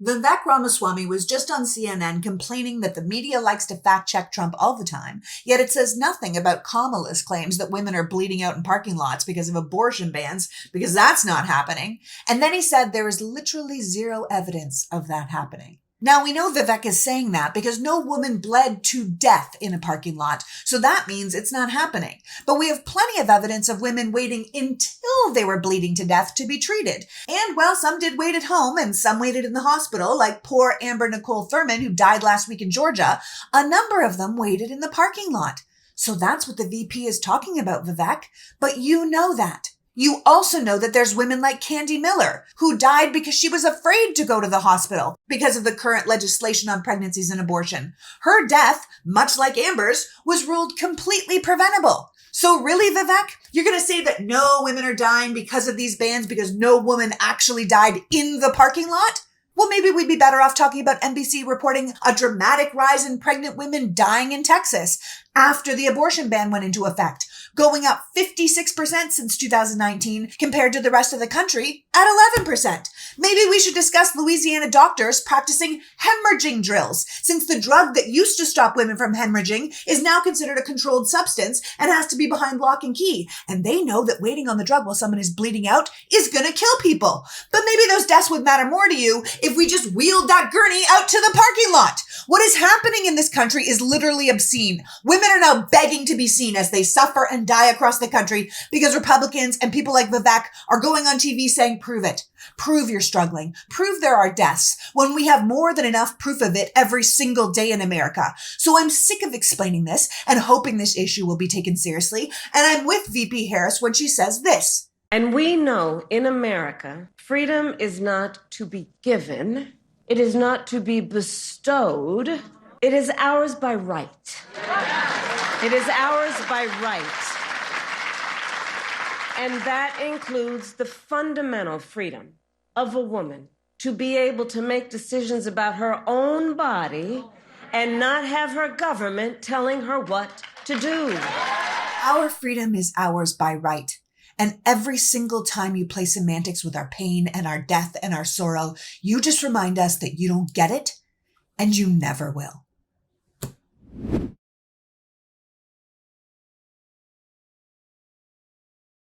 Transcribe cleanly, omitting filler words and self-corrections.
Vivek Ramaswamy was just on CNN complaining that the media likes to fact-check Trump all the time, yet it says nothing about Kamala's claims that women are bleeding out in parking lots because of abortion bans, because that's not happening. And then he said there is literally zero evidence of that happening. Now, we know Vivek is saying that because no woman bled to death in a parking lot, so that means it's not happening. But we have plenty of evidence of women waiting until they were bleeding to death to be treated. And, well, some did wait at home and some waited in the hospital, like poor Amber Nicole Thurman, who died last week in Georgia. A number of them waited in the parking lot. So that's what the VP is talking about, Vivek. But you know that. You also know that there's women like Candy Miller, who died because she was afraid to go to the hospital because of the current legislation on pregnancies and abortion. Her death, much like Amber's, was ruled completely preventable. So really, Vivek, you're going to say that no women are dying because of these bans because no woman actually died in the parking lot? Well, maybe we'd be better off talking about NBC reporting a dramatic rise in pregnant women dying in Texas after the abortion ban went into effect, going up 56% since 2019 compared to the rest of the country at 11%. Maybe we should discuss Louisiana doctors practicing hemorrhaging drills, since the drug that used to stop women from hemorrhaging is now considered a controlled substance and has to be behind lock and key. And they know that waiting on the drug while someone is bleeding out is going to kill people. But maybe those deaths would matter more to you if we just wheeled that gurney out to the parking lot. What is happening in this country is literally obscene. Women are now begging to be seen as they suffer and die across the country because Republicans and people like Vivek are going on TV saying, prove it. Prove you're struggling. Prove there are deaths, when we have more than enough proof of it every single day in America. So I'm sick of explaining this and hoping this issue will be taken seriously. And I'm with VP Harris when she says this. And we know in America, freedom is not to be given. It is not to be bestowed. It is ours by right. It is ours by right. And that includes the fundamental freedom of a woman to be able to make decisions about her own body and not have her government telling her what to do. Our freedom is ours by right. And every single time you play semantics with our pain and our death and our sorrow, you just remind us that you don't get it and you never will.